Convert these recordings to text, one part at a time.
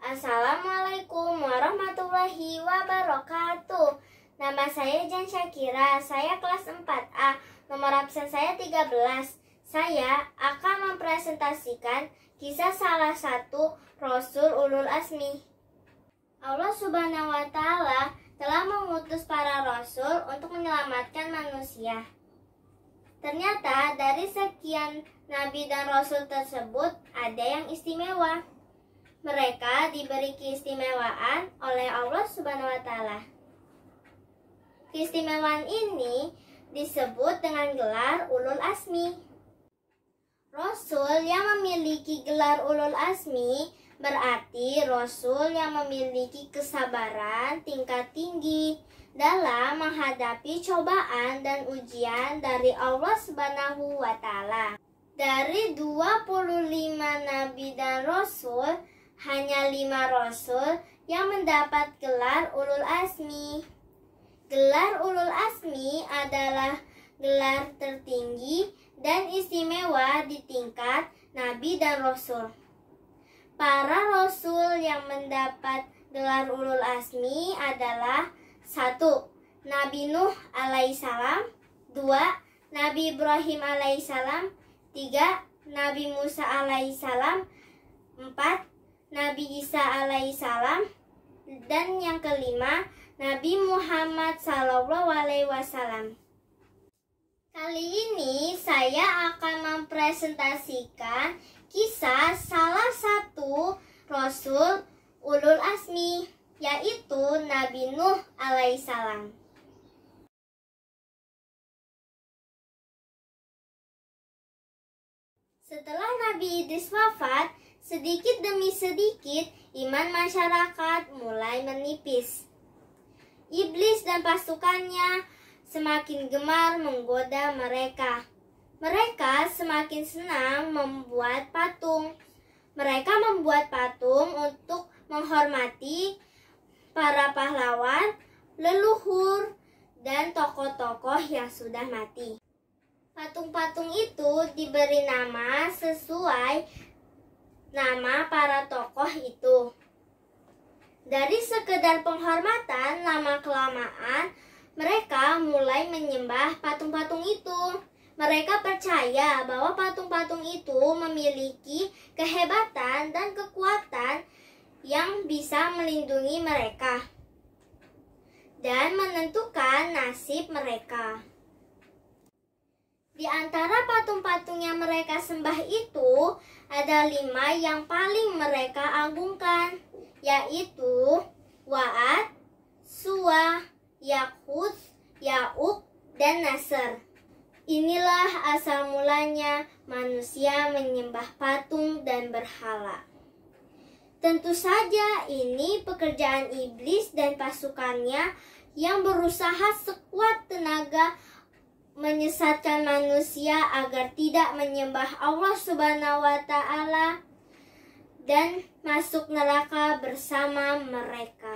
Assalamualaikum warahmatullahi wabarakatuh. Nama saya Jan Syakira, saya kelas 4A, nomor absen saya 13. Saya akan mempresentasikan kisah salah satu Rasul Ulul Azmi. Allah Subhanahu wa Ta'ala telah mengutus para rasul untuk menyelamatkan manusia. Ternyata dari sekian nabi dan rasul tersebut ada yang istimewa. Mereka diberi keistimewaan oleh Allah Subhanahu wa Ta'ala. Keistimewaan ini disebut dengan gelar Ulul Azmi. Rasul yang memiliki gelar Ulul Azmi berarti rasul yang memiliki kesabaran tingkat tinggi dalam menghadapi cobaan dan ujian dari Allah Subhanahu wa Ta'ala. Dari 25 nabi dan rasul, hanya 5 rasul yang mendapat gelar Ulul Azmi. Gelar Ulul Azmi adalah gelar tertinggi dan istimewa di tingkat nabi dan rasul. Para rasul yang mendapat gelar Ulul Azmi adalah 1. Nabi Nuh alaihissalam, 2. Nabi Ibrahim alaihissalam, 3. Nabi Musa alaihissalam, 4. Nabi Isa alaihissalam, dan yang kelima Nabi Muhammad sallallahu alaihi wasallam. Kali ini saya akan mempresentasikan kisah salah satu Rasul Ulul Azmi, yaitu Nabi Nuh alaihissalam. Setelah Nabi Idris wafat, sedikit demi sedikit iman masyarakat mulai menipis. Iblis dan pasukannya semakin gemar menggoda mereka. Mereka semakin senang membuat patung. Mereka membuat patung untuk menghormati para pahlawan, leluhur, dan tokoh-tokoh yang sudah mati. Patung-patung itu diberi nama sesuai nama para tokoh itu. Dari sekedar penghormatan, lama-kelamaan mereka mulai menyembah patung-patung itu. Mereka percaya bahwa patung-patung itu memiliki kehebatan dan kekuatan yang bisa melindungi mereka dan menentukan nasib mereka. Di antara patung-patung yang mereka sembah itu, ada 5 yang paling mereka agungkan, yaitu Wa'ad, Suwa, Yaghut, Ya'uq, dan Nasr. Inilah asal mulanya manusia menyembah patung dan berhala. Tentu saja ini pekerjaan iblis dan pasukannya yang berusaha sekuat tenaga menyesatkan manusia agar tidak menyembah Allah Subhanahu wa Ta'ala dan masuk neraka bersama mereka.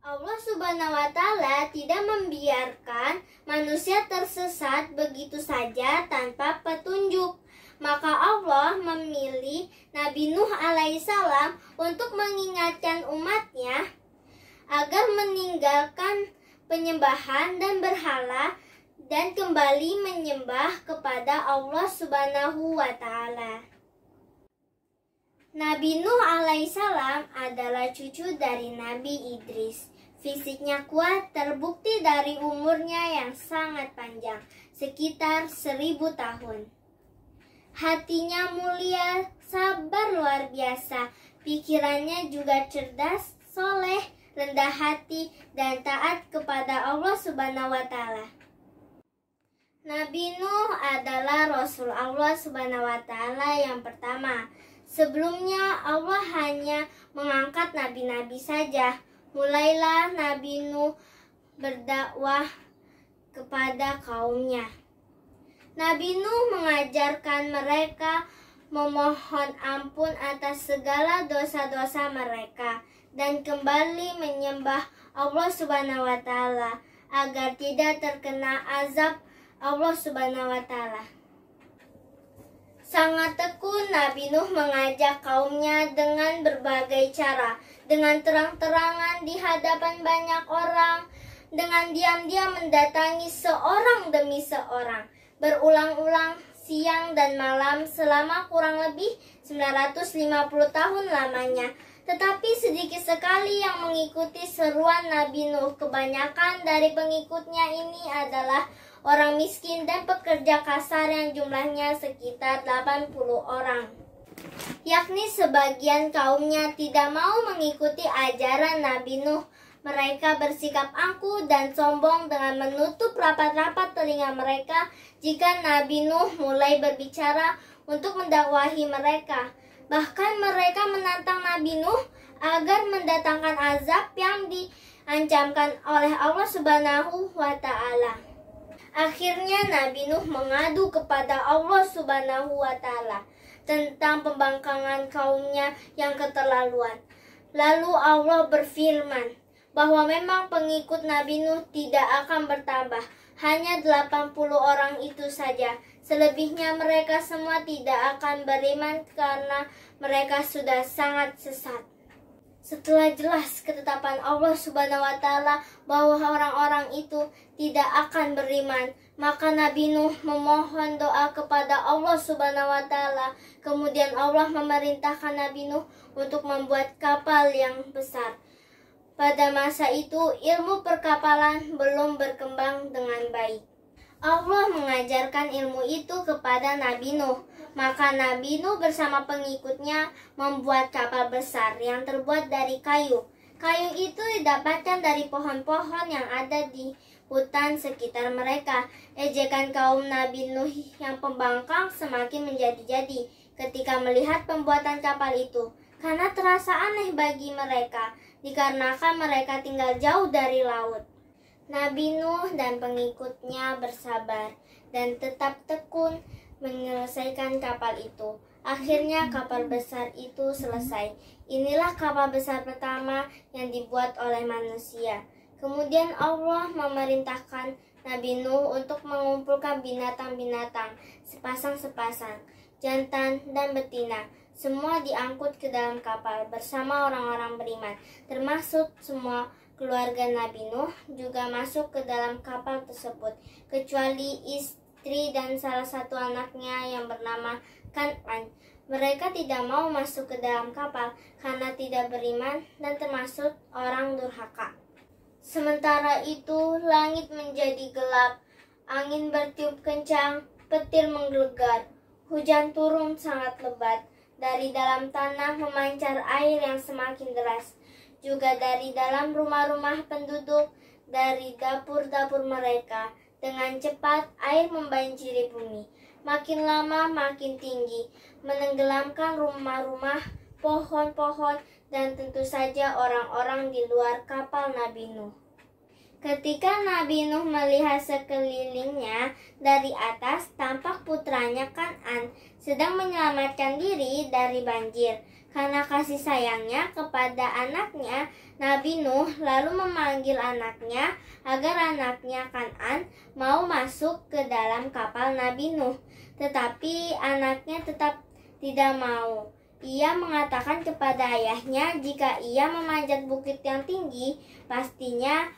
Allah Subhanahu wa Ta'ala tidak membiarkan manusia tersesat begitu saja tanpa petunjuk. Maka Allah memilih Nabi Nuh alaihissalam untuk mengingatkan umatnya agar meninggalkan penyembahan dan berhala dan kembali menyembah kepada Allah Subhanahu wa Ta'ala. Nabi Nuh alaihissalam adalah cucu dari Nabi Idris. Fisiknya kuat terbukti dari umurnya yang sangat panjang, sekitar 1000 tahun. Hatinya mulia, sabar luar biasa. Pikirannya juga cerdas, soleh, rendah hati, dan taat kepada Allah Subhanahu wa Ta'ala. Nabi Nuh adalah Rasul Allah Subhanahu wa Ta'ala yang pertama. Sebelumnya Allah hanya mengangkat nabi-nabi saja. Mulailah Nabi Nuh berdakwah kepada kaumnya. Nabi Nuh mengajarkan mereka memohon ampun atas segala dosa-dosa mereka dan kembali menyembah Allah Subhanahu wa Ta'ala agar tidak terkena azab Allah Subhanahu wa Ta'ala. Sangat tekun Nabi Nuh mengajak kaumnya dengan berbagai cara, dengan terang-terangan di hadapan banyak orang, dengan diam-diam mendatangi seorang demi seorang, berulang-ulang siang dan malam selama kurang lebih 950 tahun lamanya. Tetapi sedikit sekali yang mengikuti seruan Nabi Nuh. Kebanyakan dari pengikutnya ini adalah orang miskin dan pekerja kasar yang jumlahnya sekitar 80 orang. Yakni sebagian kaumnya tidak mau mengikuti ajaran Nabi Nuh. Mereka bersikap angkuh dan sombong dengan menutup rapat-rapat telinga mereka jika Nabi Nuh mulai berbicara untuk mendakwahi mereka. Bahkan mereka menantang Nabi Nuh agar mendatangkan azab yang diancamkan oleh Allah Subhanahu wa Ta'ala. Akhirnya Nabi Nuh mengadu kepada Allah Subhanahu wa Ta'ala tentang pembangkangan kaumnya yang keterlaluan. Lalu Allah berfirman bahwa memang pengikut Nabi Nuh tidak akan bertambah, hanya 80 orang itu saja. Selebihnya mereka semua tidak akan beriman karena mereka sudah sangat sesat. Setelah jelas ketetapan Allah Subhanahu wa Ta'ala bahwa orang-orang itu tidak akan beriman, maka Nabi Nuh memohon doa kepada Allah Subhanahu wa Ta'ala. Kemudian Allah memerintahkan Nabi Nuh untuk membuat kapal yang besar. Pada masa itu ilmu perkapalan belum berkembang dengan baik. Allah mengajarkan ilmu itu kepada Nabi Nuh. Maka Nabi Nuh bersama pengikutnya membuat kapal besar yang terbuat dari kayu. Kayu itu didapatkan dari pohon-pohon yang ada di hutan sekitar mereka. Ejekan kaum Nabi Nuh yang pembangkang semakin menjadi-jadi ketika melihat pembuatan kapal itu, karena terasa aneh bagi mereka, dikarenakan mereka tinggal jauh dari laut. Nabi Nuh dan pengikutnya bersabar dan tetap tekun menyelesaikan kapal itu. Akhirnya kapal besar itu selesai. Inilah kapal besar pertama yang dibuat oleh manusia. Kemudian Allah memerintahkan Nabi Nuh untuk mengumpulkan binatang-binatang sepasang-sepasang, jantan dan betina. Semua diangkut ke dalam kapal bersama orang-orang beriman, termasuk semua keluarga Nabi Nuh juga masuk ke dalam kapal tersebut, kecuali istri dan salah satu anaknya yang bernama Kan'an. Mereka tidak mau masuk ke dalam kapal karena tidak beriman dan termasuk orang durhaka. Sementara itu langit menjadi gelap, angin bertiup kencang, petir menggelegar, hujan turun sangat lebat. Dari dalam tanah memancar air yang semakin deras. Juga dari dalam rumah-rumah penduduk, dari dapur-dapur mereka. Dengan cepat air membanjiri bumi. Makin lama makin tinggi, menenggelamkan rumah-rumah, pohon-pohon, dan tentu saja orang-orang di luar kapal Nabi Nuh. Ketika Nabi Nuh melihat sekelilingnya dari atas, tampak putranya Kan'an sedang menyelamatkan diri dari banjir. Karena kasih sayangnya kepada anaknya, Nabi Nuh lalu memanggil anaknya agar anaknya Kan'an mau masuk ke dalam kapal Nabi Nuh. Tetapi anaknya tetap tidak mau. Ia mengatakan kepada ayahnya jika ia memanjat bukit yang tinggi, pastinya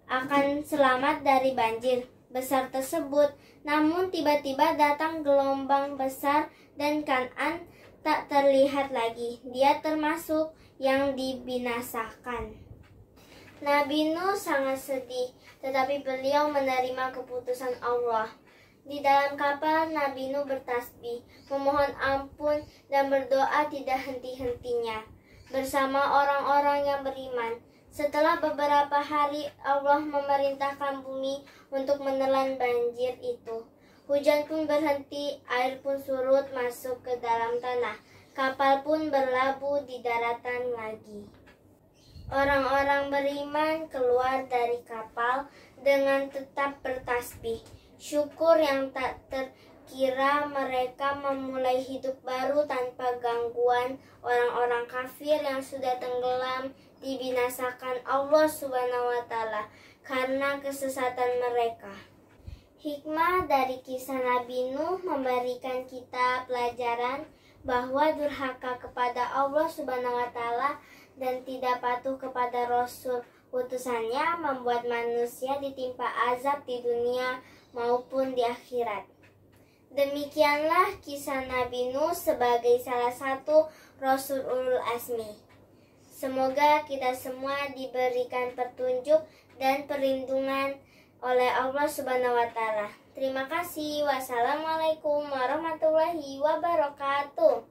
akan selamat dari banjir besar tersebut. Namun tiba-tiba datang gelombang besar dan Kan'an tak terlihat lagi. Dia termasuk yang dibinasakan. Nabi Nuh sangat sedih, tetapi beliau menerima keputusan Allah. Di dalam kapal, Nabi Nuh bertasbih, memohon ampun dan berdoa tidak henti-hentinya bersama orang-orang yang beriman. Setelah beberapa hari, Allah memerintahkan bumi untuk menelan banjir itu. Hujan pun berhenti, air pun surut masuk ke dalam tanah. Kapal pun berlabuh di daratan lagi. Orang-orang beriman keluar dari kapal dengan tetap bertasbih. Syukur yang tak terkira mereka memulai hidup baru tanpa gangguan. Orang-orang kafir yang sudah tenggelam dibinasakan Allah Subhanahu wa Ta'ala karena kesesatan mereka. Hikmah dari kisah Nabi Nuh memberikan kita pelajaran bahwa durhaka kepada Allah Subhanahu wa Ta'ala dan tidak patuh kepada Rasul utusannya membuat manusia ditimpa azab di dunia maupun di akhirat. Demikianlah kisah Nabi Nuh sebagai salah satu Rasul Ulul Azmi. Semoga kita semua diberikan petunjuk dan perlindungan oleh Allah Subhanahu wa Ta'ala. Terima kasih. Wassalamualaikum warahmatullahi wabarakatuh.